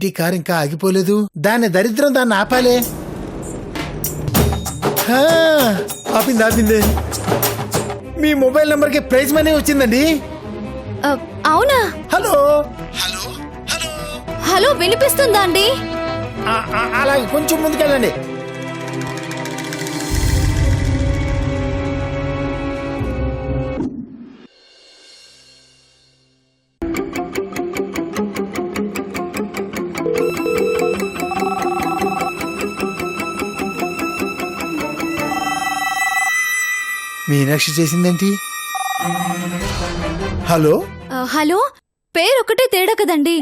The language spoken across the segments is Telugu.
ఈ కారు ఇంకా ఆగిపోలేదు. దాని దరిద్రం దాన్ని ఆపాలే. ఆపింది. మీ మొబైల్ నంబర్ కి ప్రైజ్ మనీ వచ్చిందండి. అవునా? హలో హలో హలో హలో, వినిపిస్తుందా అండి? అలాగే కొంచెం ముందుకెళ్ళండి. మీనాక్షి చేసిందేంటి? హలో హలో, పేరు ఒకటే తేడా కదండి.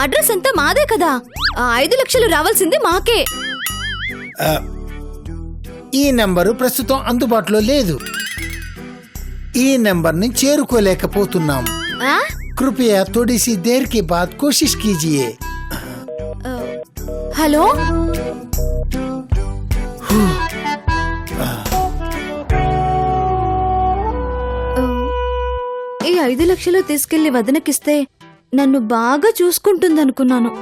అడ్రస్ అంతా మాదే కదా. 5 లక్షలు రావాల్సింది మాకే. ఈ నెంబరు ప్రస్తుతం అందుబాటులో లేదు. ఈ నెంబర్ ని చేరుకోలేకపోతున్నాం. కృపయా థోड़ी सी देर के बाद कोशिश कीजिए. హలో, ఈ 5 లక్షలు తీసుకెళ్లి వదనకిస్తే నన్ను బాగా చూసుకుంటుందనుకున్నాను.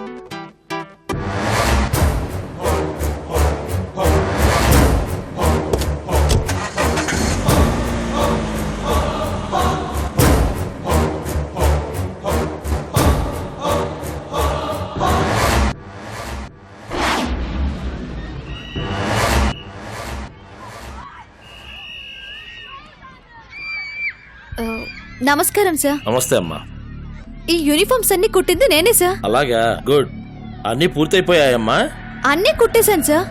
నమస్కారం సార్. నమస్తే అమ్మా. ఈ యూనిఫామ్స్ అన్ని కుట్టింది నేనే సార్. అలాగా, గుడ్. అన్ని పూర్తయిపోయాయమ్మా? అన్నీ కుట్టేశాను సార్.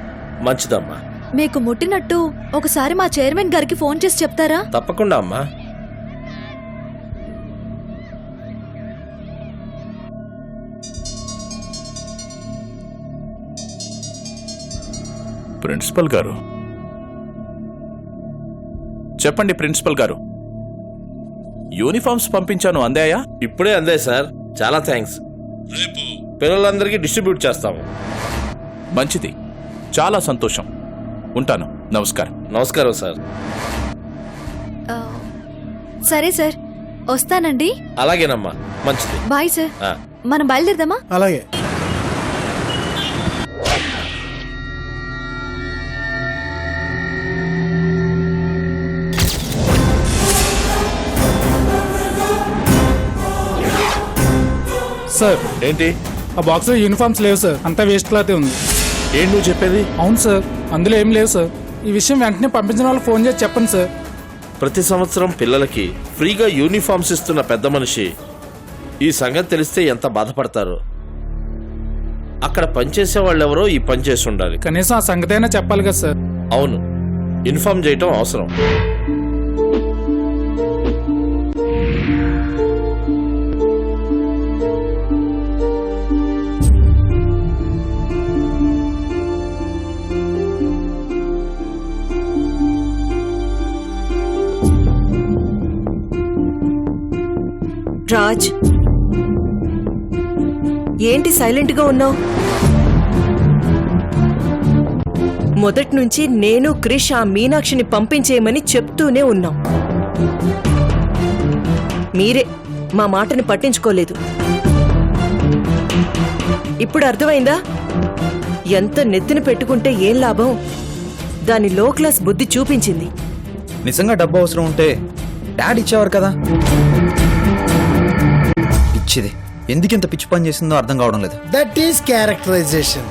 మంచిదమ్మా. మీకు ముట్టినట్టు ఒకసారి మా చైర్మన్ గారికి ఫోన్ చేసి చెప్తారా? తప్పకుండా అమ్మా. ప్రిన్సిపల్ గారు చెప్పండి. ప్రిన్సిపల్ గారు, యూనిఫామ్స్ పంపించాను, అందాయా? ఇప్పుడే అందాయి సార్. చాలా థ్యాంక్స్. రేపు పిల్లలందరికీ డిస్ట్రిబ్యూట్ చేస్తాము. మంచిది, చాలా సంతోషం. ఉంటాను. నమస్కారం. నమస్కారం సార్. సరే సార్, వస్తానండి. అలాగేనమ్మా, మంచిది. Bye sir. మనం బయలుదేరదామా? అలాగే. సార్, ఏంటి ఆ బాక్స్ లో యూనిఫామ్స్ లేవు సార్, అంతా వేస్ట్ క్లాత్ ఉంది. ఏంటి నువ్వు చెప్పేది? అవును సార్, అందులో ఏం లేవు సార్. ఈ విషయం వెంటనే పంపించిన వాళ్ళు ఫోన్ చేసి చెప్పండి సార్. ప్రతి సంవత్సరం పిల్లలకి ఫ్రీగా యూనిఫామ్స్ ఇస్తున్న పెద్ద మనిషి ఈ సంగతి తెలిస్తే ఎంత బాధపడతారో. అక్కడ పనిచేసే వాళ్ళెవరో ఈ పని చేసి ఉండాలి. కనీసం ఆ సంగతి అయినా చెప్పాలి కదా సార్. అవును, ఇన్ఫార్మ్ చేయటం అవసరం. రాజ్, ఏంటి సైలెంట్ గా ఉన్నావు? మొదటి నుంచి నేను క్రిష్ ఆ మీనాక్షిని పంపించేయమని చెప్తూనే ఉన్నాం. మీరే మా మాటని పట్టించుకోలేదు. ఇప్పుడు అర్థమైందా? ఎంత నెత్తిన పెట్టుకుంటే ఏం లాభం? దాని లో క్లాస్ బుద్ధి చూపించింది. నిజంగా డబ్బు అవసరం ఉంటే డాడీ ఇచ్చేవారు కదా. పిచ్చిది, ఎందుకింత పిచ్చి పని చేసిందో అర్థం కావడం లేదు. That is characterisation.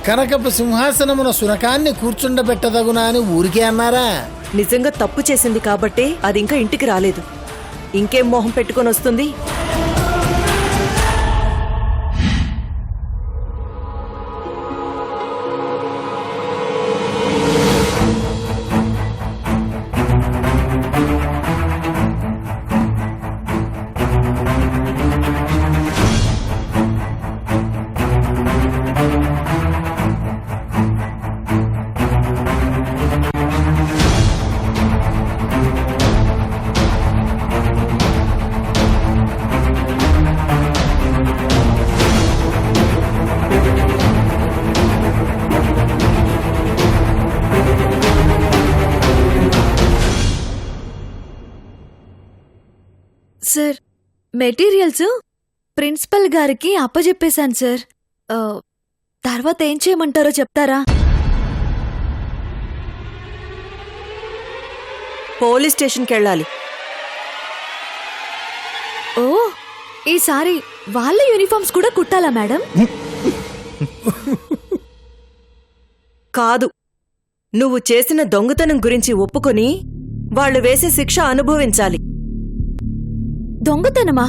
కనకపు సింహాసనమున సునకాన్ని కూర్చుండబెట్టదగునా అని ఊరికే అన్నారా? నిజంగా తప్పు చేసింది కాబట్టే అది ఇంకా ఇంటికి రాలేదు. ఇంకేం మోహం పెట్టుకొని వస్తుంది? సార్, మెటీరియల్స్ ప్రిన్సిపల్ గారికి అప్పజెప్పేశాను సార్. తర్వాత ఏం చేయమంటారో చెప్తారా? పోలీస్ స్టేషన్కి వెళ్ళాలి. ఓ, ఈసారి వాళ్ళ యూనిఫామ్స్ కూడా కుట్టాలా మేడం? కాదు, నువ్వు చేసిన దొంగతనం గురించి ఒప్పుకొని వాళ్ళు వేసే శిక్ష అనుభవించాలి. దొంగతనమా?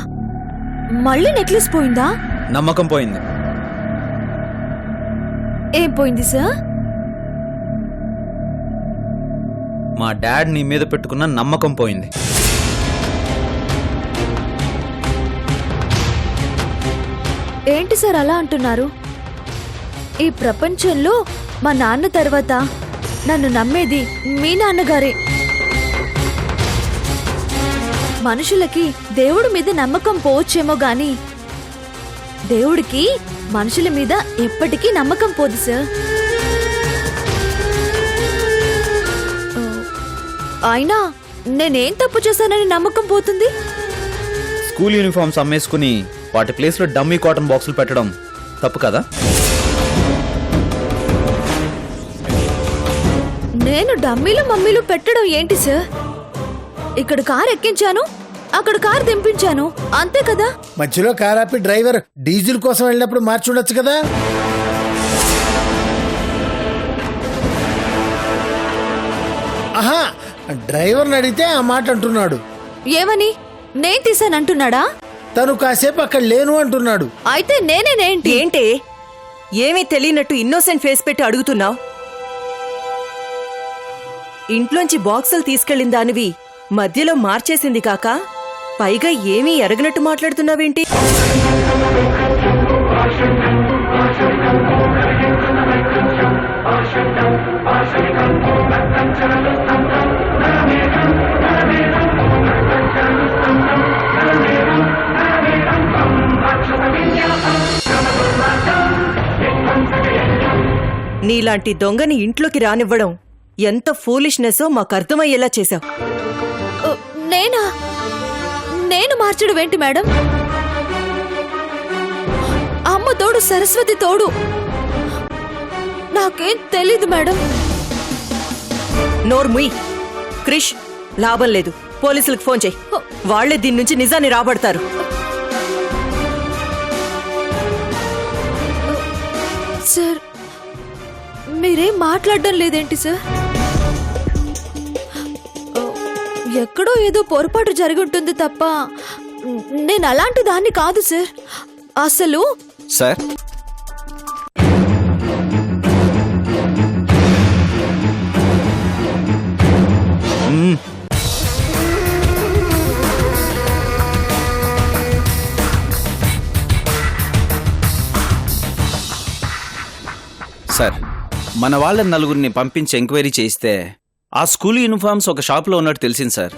మళ్ళీ నెక్లెస్ పోయిందా? నమ్మకం పోయింది. ఏం పోయింది సార్? మా డాడ్ నీ మీద పెట్టుకున్న నమ్మకం పోయింది. ఏంటి సార్ అలా అంటున్నారు? ఈ ప్రపంచంలో మా నాన్న తర్వాత నన్ను నమ్మేది మీ నాన్నగారే. మనుషులకి దేవుడి మీద నమ్మకం పోవచ్చేమో గాని దేవుడికి మనుషుల మీద ఎప్పటికీ నమ్మకం పోదు సార్. అయినా నేనేం తప్పు చేశానని నమ్మకం పోతుంది? స్కూల్ యూనిఫామ్స్ అమ్మేసుకుని వాటి ప్లేస్లో డమ్మీ కాటన్ బాక్సులు పెట్టడం తప్పు కదా? నేను డమ్మీలు మమ్మీలు పెట్టడం ఏంటి సార్? ఇక్కడ కార్ ఎక్కించాను, అక్కడ కార్ దింపించాను, అంతే కదా. మధ్యలో కార్ ఆపి డ్రైవర్ డీజిల్ కోసం వెళ్ళినప్పుడు మార్చుండొచ్చు కదా. ఆహా, డ్రైవర్ని అడిగితే ఆ మాట అంటున్నాడు. ఏమని? నేను తీసానంటున్నాడా? తను కాసేపు అక్కడ లేను అంటున్నాడు. అయితే నేనేంటి? ఏంటే ఏమీ తెలియనట్టు ఇన్నోసెంట్ ఫేస్ పెట్టి అడుగుతున్నావు? ఇంట్లోంచి బాక్సులు తీసుకెళ్లిన దానివి మధ్యలో మార్చేసింది కాక పైగా ఏమీ ఎరగనట్టు మాట్లాడుతున్నావేంటి? నీలాంటి దొంగని ఇంట్లోకి రానివ్వడం ఎంత ఫూలిష్నెస్సో మాకు అర్థమయ్యేలా చేశావు. నేనా? నేను మార్చడం ఏంటి మేడం? అమ్మ తోడు, సరస్వతి తోడు, నాకేం తెలీదు మేడం. నోర్ముయ్. క్రిష్, లాభం లేదు, పోలీసులకు ఫోన్ చేయి. వాళ్లే దీని నుంచి నిజాన్ని రాబడతారు. సార్, మీరేం మాట్లాడడం లేదేంటి సార్? ఎక్కడో ఏదో పొరపాటు జరిగి ఉంటుంది తప్ప నేను అలాంటి దాన్ని కాదు సార్. అసలు సార్, సార్, మన వాళ్ళ నలుగురిని పంపించి ఎంక్వైరీ చేయిస్తే ఆ స్కూల్ యూనిఫామ్స్ ఒక షాప్లో ఉన్నట్టు తెలిసింది సార్.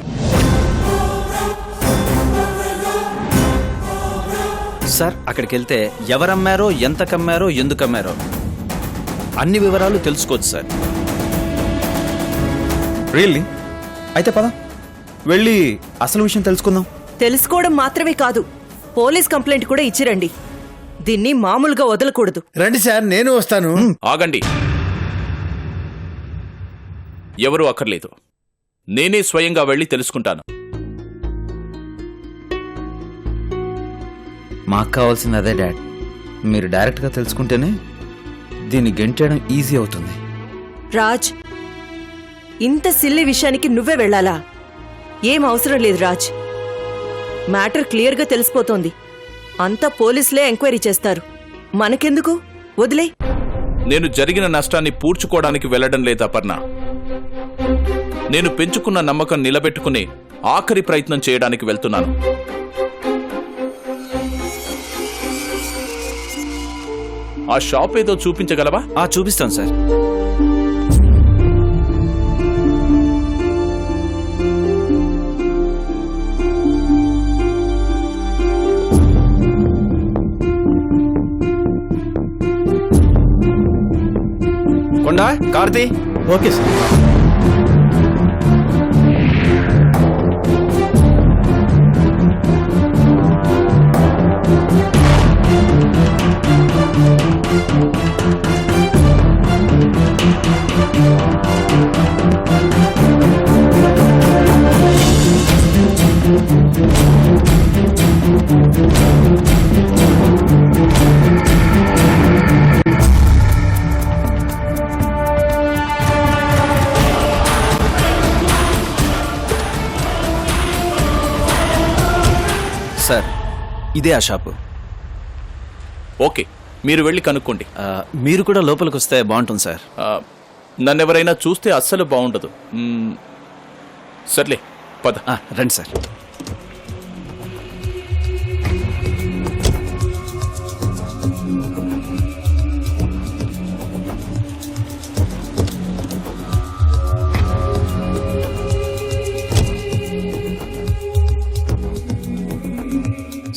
సార్, అక్కడికి వెళ్తే ఎవరమ్మారో, ఎంత కమ్మారో, ఎందుకు అమ్మారో అన్ని వివరాలు తెలుసుకోవచ్చు సార్. రియల్లీ? అయితే పద వెళ్ళి అసలు విషయం తెలుసుకుందాం. తెలుసుకోవడం మాత్రమే కాదు, పోలీస్ కంప్లైంట్ కూడా ఇచ్చిరండి. దీన్ని మామూలుగా వదలకూడదు. రండి సార్, నేను వస్తాను. ఆగండి. ఎవరూ అక్కర్లేదు, నేనే స్వయంగా వెళ్ళి తెలుసుకుంటాను. మాకు కావాల్సింది అదే డాడ్. మీరు డైరెక్ట్గా తెలుసుకుంటేనే దీన్ని గెంటేయడం ఈజీ అవుతుంది. రాజ్, ఇంత సిల్లి విషయానికి నువ్వే వెళ్ళాలా? ఏం అవసరం లేదు రాజ్. మ్యాటర్ క్లియర్గా తెలిసిపోతోంది. అంతా పోలీసులే ఎంక్వైరీ చేస్తారు. మనకెందుకు? వదిలే. నేను జరిగిన నష్టాన్ని పూడ్చుకోవడానికి వెళ్లడం లేదు అపర్ణ. నేను పెంచుకున్న నమ్మకం నిలబెట్టుకుని ఆఖరి ప్రయత్నం చేయడానికి వెళ్తున్నాను. ఆ షాప్ ఏదో చూపించగలవా? చూపిస్తాను sir. Konda, Karthi. Okay sir. ఇదే ఆ షాపు. ఓకే, మీరు వెళ్ళి కనుక్కోండి. మీరు కూడా లోపలికి వస్తే బాగుంటుంది సార్. నన్నెవరైనా చూస్తే అస్సలు బాగుండదు. సర్లే, పద. రండి సార్.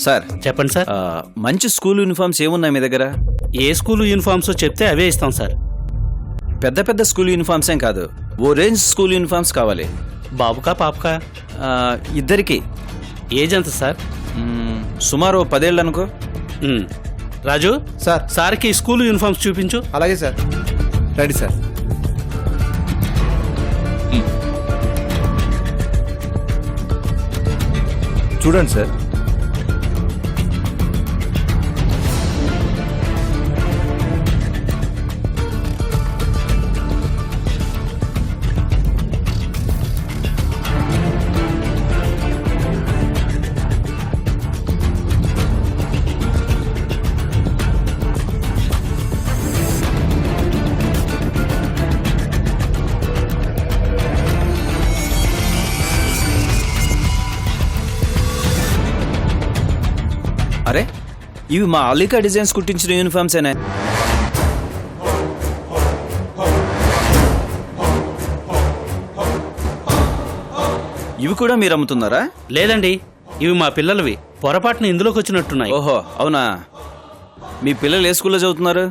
సార్ చెప్పండి సార్. మంచి స్కూల్ యూనిఫామ్స్ ఏమున్నాయి మీ దగ్గర? ఏ స్కూల్ యూనిఫామ్స్ చెప్తే అవే ఇస్తాం సార్. పెద్ద పెద్ద స్కూల్ యూనిఫామ్స్ ఏం కాదు, ఓ రేంజ్ స్కూల్ యూనిఫామ్స్ కావాలి. బాబుకా పాపకా? ఇద్దరికి. ఏజ్ ఎంత సార్? సుమారు 10 ఏళ్ళు అనుకో. రాజు సార్, సార్కి స్కూల్ యూనిఫామ్స్ చూపించు. అలాగే సార్. రండి సార్. చూడండి సార్. అరే, ఇవి మా అలీకా డిజైన్స్ కుట్టించిన యూనిఫామ్సేనే. ఇవి కూడా మీరు అమ్ముతున్నారా? లేదండి, ఇవి మా పిల్లలవి. పొరపాటున ఇందులోకి వచ్చినట్టున్నాయి. ఓహో, అవునా. మీ పిల్లలు ఏ స్కూల్లో చదువుతున్నారు?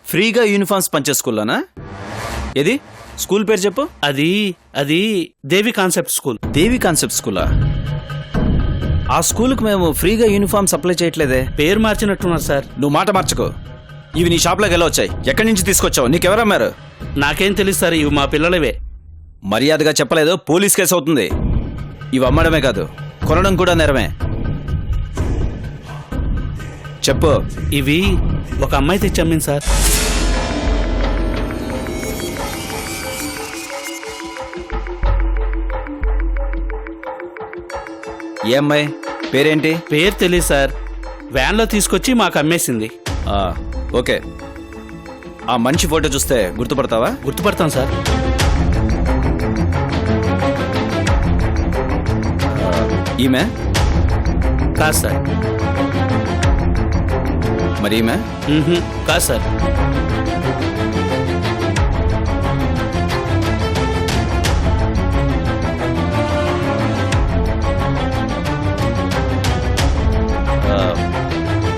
ఫ్రీగా యూనిఫామ్స్ పంచే స్కూల్లోనా? ఏది స్కూల్ పేరు చెప్పు. అది దేవి కాన్సెప్ట్ స్కూల్. దేవి కాన్సెప్ట్ స్కూలా? ఆ స్కూల్కి మేము ఫ్రీగా యూనిఫామ్ సప్లై చేయట్లేదే. పేరు మార్చినట్టున్నారు సార్. నువ్వు మాట మార్చుకో. ఇవి నీ షాప్లోకి ఎలా వచ్చాయి? ఎక్కడి నుంచి తీసుకొచ్చావు? నీకెవరమ్మారు? నాకేం తెలుసు సార్, ఇవి మా పిల్లలవే. మర్యాదగా చెప్పలేదు, పోలీస్ కేసు అవుతుంది. ఇవి అమ్మడమే కాదు, కొనడం కూడా నేరమే. చెప్పు. ఇవి ఒక అమ్మాయి తెచ్చమ్మింది సార్. ఏ అమ్మాయి? పేరేంటి? పేరు తెలియదు సార్, వ్యాన్లో తీసుకొచ్చి మాకు అమ్మేసింది. ఓకే, ఆ మంచి ఫోటో చూస్తే గుర్తుపడతావా? గుర్తుపడతాం సార్. ఈమె కాదు సార్. మరి ఈమె? కాదు సార్.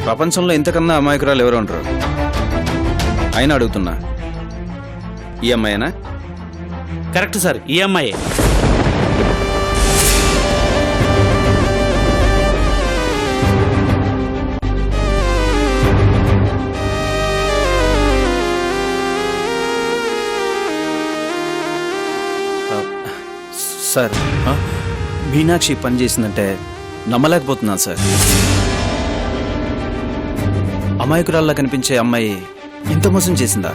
ప్రపంచంలో ఇంతకన్నా అమాయకురాలు ఎవరు ఉండరు. అయినా అడుగుతున్నా, ఈ అమ్మాయినా? కరెక్ట్ సార్, ఈ అమ్మాయే. సార్, మీనాక్షి పని చేసిందంటే నమ్మలేకపోతున్నాను సార్. అమాయకురాల్లా కనిపించే అమ్మాయి ఇంత మోసం చేసిందా?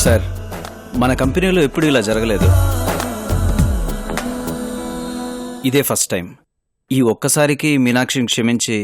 సార్, మన కంపెనీలో ఎప్పుడు ఇలా జరగలేదు. ఇదే ఫస్ట్ టైం. ఈ ఒక్కసారికి మీనాక్షిని క్షమించి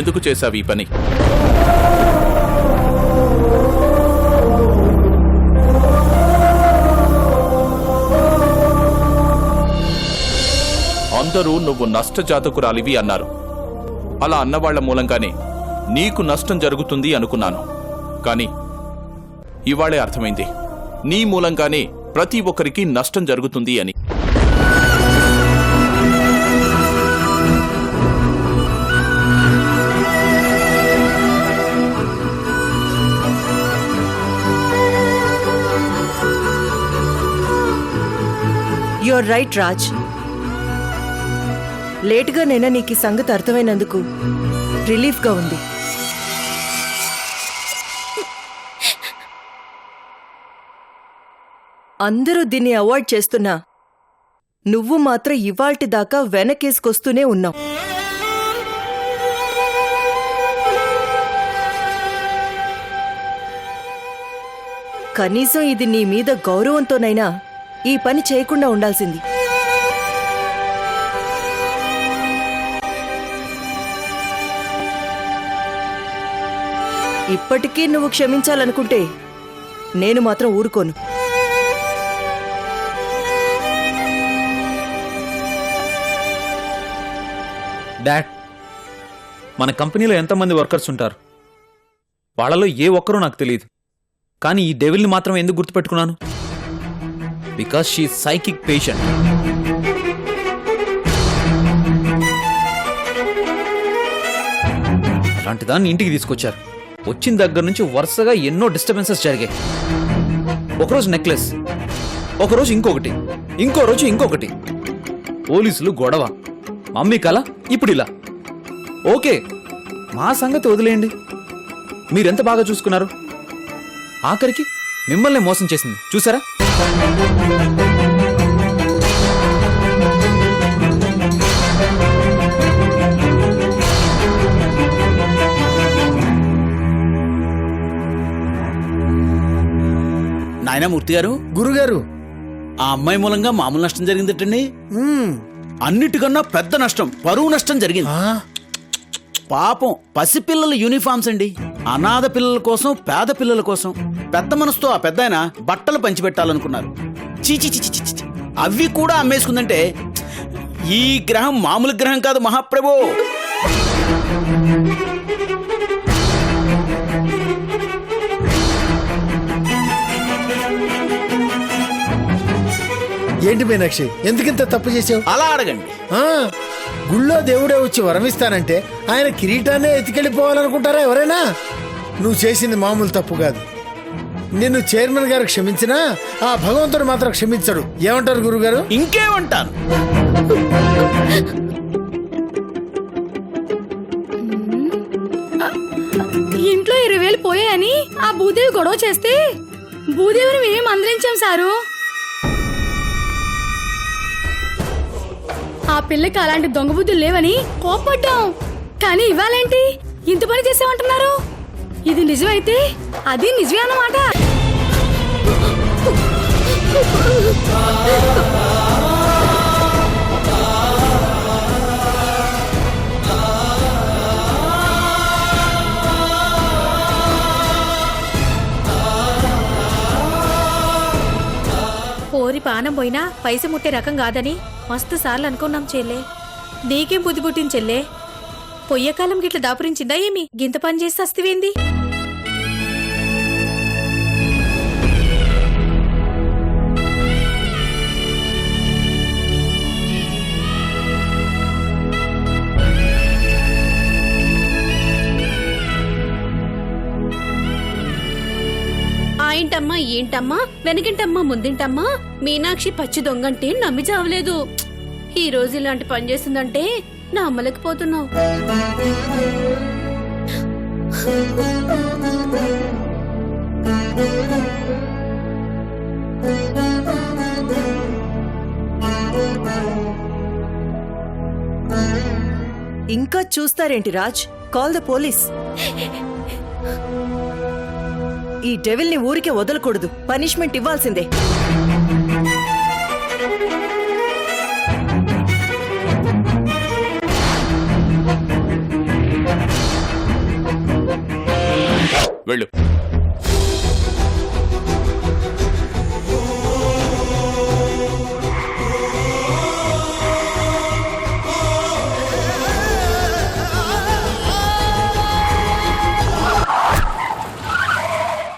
ఎందుకు చేశావు ఈ పని? అందరూ నువ్వు నష్టజాతకురాలివి అన్నారు. అలా అన్నవాళ్ల మూలంగానే నీకు నష్టం జరుగుతుంది అనుకున్నాను. కానీ ఇవాళే అర్థమైంది, నీ మూలంగానే ప్రతి ఒక్కరికి నష్టం జరుగుతుంది అని. You are right Raj. లేటుగా నైనా నీకు ఈ సంగతి అర్థమైనందుకు రిలీఫ్గా ఉంది. అందరూ దీన్ని అవాయిడ్ చేస్తున్నా నువ్వు మాత్రం ఇవాల్టి దాకా వెనకేసుకొస్తూనే ఉన్నావు. కనీసం ఇది నీ మీద గౌరవంతోనైనా ఈ పని చేయకుండా ఉండాల్సింది. ఇప్పటికీ నువ్వు క్షమించాలనుకుంటే నేను మాత్రం ఊరుకోను. డాడ్, మన కంపెనీలో ఎంతమంది వర్కర్స్ ఉంటారు? వాళ్ళలో ఏ ఒక్కరూ నాకు తెలియదు. కానీ ఈ డెవిల్ని మాత్రం ఎందుకు గుర్తుపెట్టుకున్నాను? Because she psychic patient. అలాంటి దాన్ని ఇంటికి తీసుకొచ్చారు. వచ్చిన దగ్గర నుంచి వరుసగా ఎన్నో డిస్టర్బెన్సెస్ జరిగాయి. ఒకరోజు నెక్లెస్, ఒకరోజు ఇంకొకటి, ఇంకో రోజు ఇంకొకటి. పోలీసులు గొడవ, మమ్మీ కల, ఇప్పుడు ఇలా. ఓకే, మా సంగతి వదిలేయండి. మీరెంత బాగా చూసుకున్నారు. ఆఖరికి మిమ్మల్ని మోసం చేసింది చూసారా? నాయనా మూర్తి గారు, గురుగారు, ఆ అమ్మాయి మూలంగా మామూలు నష్టం జరిగిందటండి. మ్మ్. అన్నిటికన్నా పెద్ద నష్టం, పరువు నష్టం జరిగింది. ఆ, పాపం పసిపిల్లల యూనిఫామ్స్ అండి. అనాథ పిల్లల కోసం, పేద పిల్లల కోసం పెద్ద మనసుతో ఆ పెద్దాయన బట్టలు పంచిపెట్టాలనుకున్నారు. చీచి చిచి చిచి, అవి కూడా అమ్మేసుకుందంటే ఈ గ్రహం మామూలు గ్రహం కాదు మహాప్రభు. ఏంటి మీనాక్షి, ఎందుకింత తప్పు చేసావు? అలా అడగండి. ఆ, గుళ్ళో దేవుడే వచ్చి వరమిస్తానంటే ఆయన కిరీటాన్నే ఎత్తుకెళ్ళిపోవాలనుకుంటారా ఎవరైనా? నువ్వు చేసింది మామూలు తప్పు కాదు. నిన్ను చైర్మన్ గారు క్షమించినా ఆ భగవంతుడు మాత్రం క్షమించడు. ఏమంటారు గురుగారు? ఇంకేమంటాను? ఇంట్లో 20,000 పోయాయని ఆ భూదేవి గొడవ చేస్తే భూదేవిని మేమేం మందలించాం సారు. ఆ పిల్లకి అలాంటి దొంగ బుద్ధులు లేవని కోప్పడ్డాం. కానీ ఇవాళేంటి ఇంత పని చేసామంటున్నారు? ఇది నిజమైతే అది నిజమే అన్నమాట. పోరి పానం పోయినా పైస ముట్టే రకం కాదని మస్తు సార్లు అనుకున్నాం చెల్లే. నీకేం బుద్ధి పుట్టింది చెల్లే? పొయ్యకాలం గిట్ల దాపురించిందా ఏమి? గింత పని చేసి వస్తువేంది? ఆయింటమ్మా ఏంటమ్మా వెనకింటమ్మా ముందింటమ్మా మీనాక్షి పచ్చి దొంగంటే నమ్మి చావలేదు. ఈ రోజు ఇలాంటి పని చేసిందంటే నమ్మలేకపోతున్నావు. ఇంకా చూస్తారేంటి రాజ్? Call the police. ఈ డెవిల్ని ఊరికే వదలకూడదు, పనిష్మెంట్ ఇవ్వాల్సిందే. వెళ్ళు